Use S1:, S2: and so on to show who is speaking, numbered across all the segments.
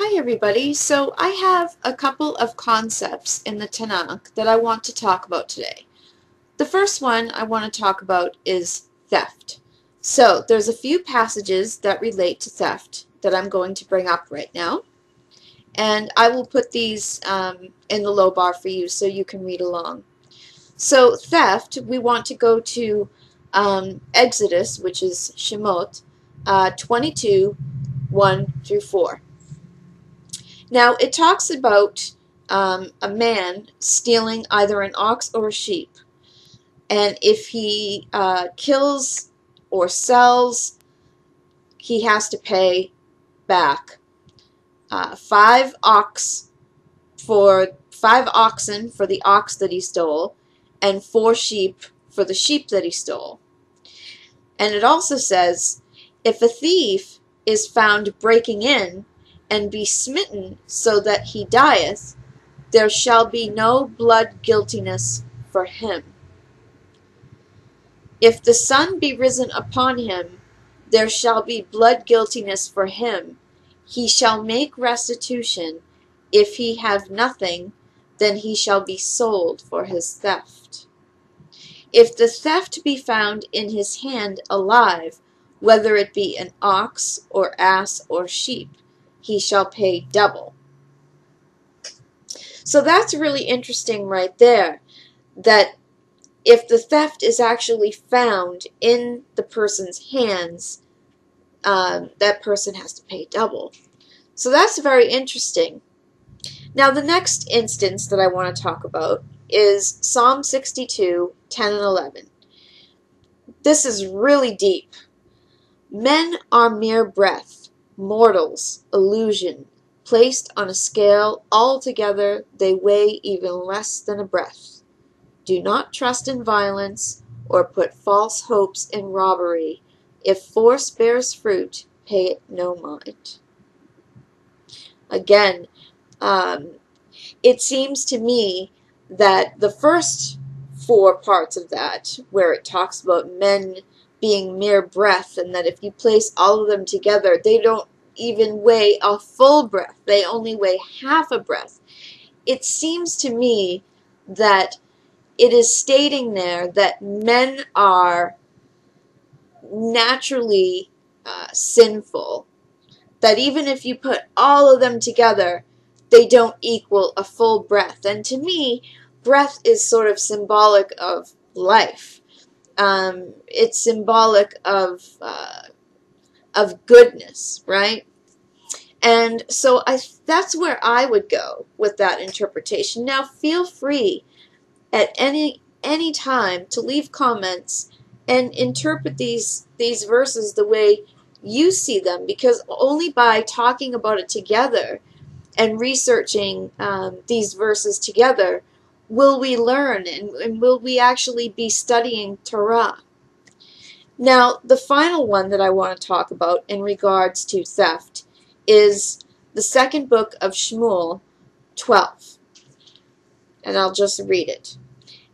S1: Hi everybody. So I have a couple of concepts in the Tanakh that I want to talk about today. The first one I want to talk about is theft. So there's a few passages that relate to theft that I'm going to bring up right now. And I will put these in the low bar for you so you can read along. So theft, we want to go to Exodus, which is Shemot, 22, 1 through 4. Now, it talks about a man stealing either an ox or a sheep. And if he kills or sells, he has to pay back 5 oxen for the ox that he stole, and 4 sheep for the sheep that he stole. And it also says, if a thief is found breaking in, and be smitten so that he dieth, there shall be no blood guiltiness for him. If the sun be risen upon him, there shall be blood guiltiness for him. He shall make restitution. If he have nothing, then he shall be sold for his theft. If the theft be found in his hand alive, whether it be an ox or ass or sheep, he shall pay double. So that's really interesting right there, that if the theft is actually found in the person's hands, that person has to pay double. So that's very interesting. Now the next instance that I want to talk about is Psalm 62, 10 and 11. This is really deep. Men are mere breath, mortals, illusion, placed on a scale, altogether they weigh even less than a breath. Do not trust in violence, or put false hopes in robbery. If force bears fruit, pay it no mind. Again, it seems to me that the first 4 parts of that, where it talks about men being mere breath, and that if you place all of them together, they don't even weigh a full breath. They only weigh half a breath. It seems to me that it is stating there that men are naturally sinful. That even if you put all of them together, they don't equal a full breath. And to me, breath is sort of symbolic of life. It's symbolic of goodness, right? And so that's where I would go with that interpretation. Now, feel free at any time to leave comments and interpret these verses the way you see them, because only by talking about it together and researching these verses together will we learn, and will we actually be studying Torah. Now, the final one that I want to talk about in regards to theft is the second book of Shmuel 12. And I'll just read it.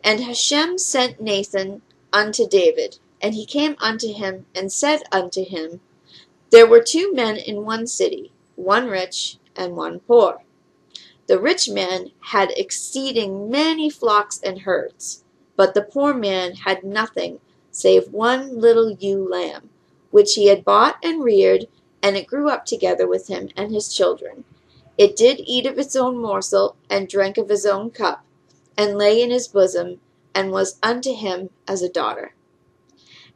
S1: And Hashem sent Nathan unto David, and he came unto him, and said unto him, There were 2 men in one city, one rich and one poor. The rich man had exceeding many flocks and herds, but the poor man had nothing save one little ewe lamb, which he had bought and reared, and it grew up together with him and his children. It did eat of its own morsel, and drank of his own cup, and lay in his bosom, and was unto him as a daughter.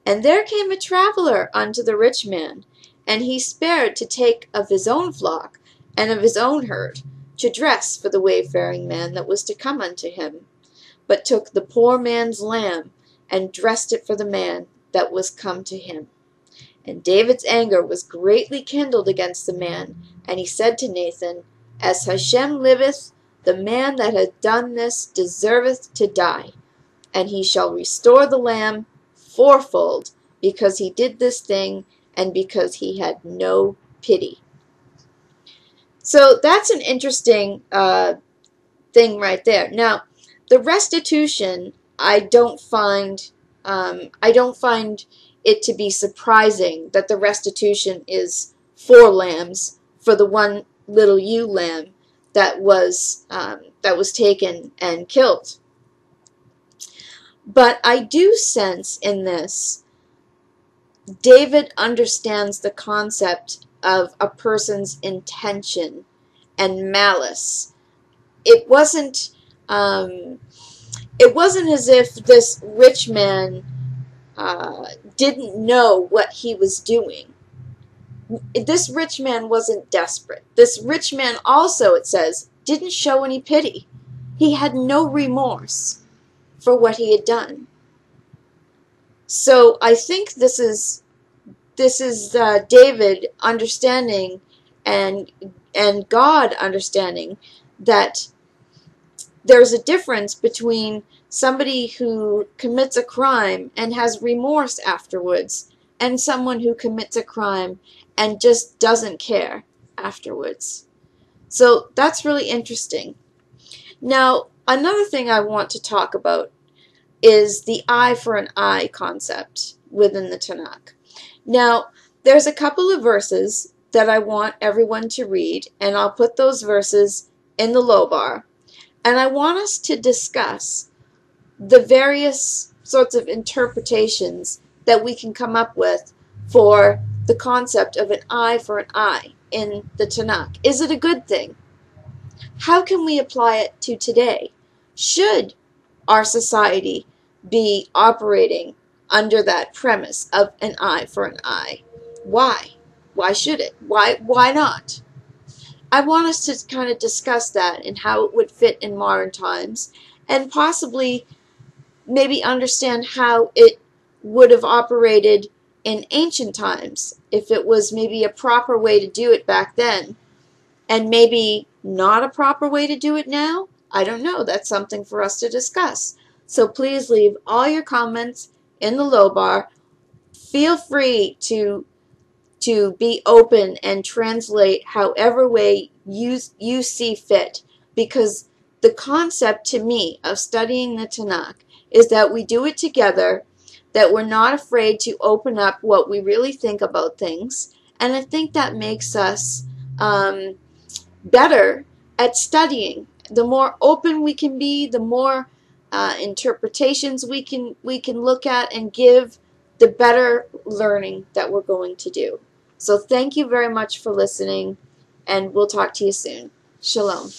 S1: And there came a traveler unto the rich man, and he spared to take of his own flock, and of his own herd, to dress for the wayfaring man that was to come unto him, but took the poor man's lamb, and dressed it for the man that was come to him. And David's anger was greatly kindled against the man, and he said to Nathan, As Hashem liveth, the man that hath done this deserveth to die, and he shall restore the lamb 4-fold, because he did this thing, and because he had no pity. So that's an interesting thing right there. Now, the restitution, I don't find it to be surprising that the restitution is 4 lambs for the one little ewe lamb that was taken and killed. But I do sense in this, David understands the concept of a person's intention and malice. It wasn't as if this rich man didn't know what he was doing. This rich man wasn't desperate. This rich man also, it says, didn't show any pity. He had no remorse for what he had done. So I think this is David understanding and God understanding that there's a difference between somebody who commits a crime and has remorse afterwards and someone who commits a crime and just doesn't care afterwards. So that's really interesting. Now, another thing I want to talk about is the eye for an eye concept within the Tanakh. Now, there's a couple of verses that I want everyone to read, and I'll put those verses in the low bar. And I want us to discuss the various sorts of interpretations that we can come up with for the concept of an eye for an eye in the Tanakh. Is it a good thing? How can we apply it to today? Should our society be operating under that premise of an eye for an eye? Why? Why should it? Why not? I want us to kind of discuss that and how it would fit in modern times, and possibly maybe understand how it would have operated in ancient times, if it was maybe a proper way to do it back then, and maybe not a proper way to do it now. I don't know. That's something for us to discuss. So please leave all your comments in the low bar. Feel free to be open and translate however way you see fit, because the concept to me of studying the Tanakh is that we do it together, that we're not afraid to open up what we really think about things, and I think that makes us better at studying. The more open we can be, the more interpretations we can look at and give, the better learning that we're going to do. So thank you very much for listening, and we'll talk to you soon. Shalom.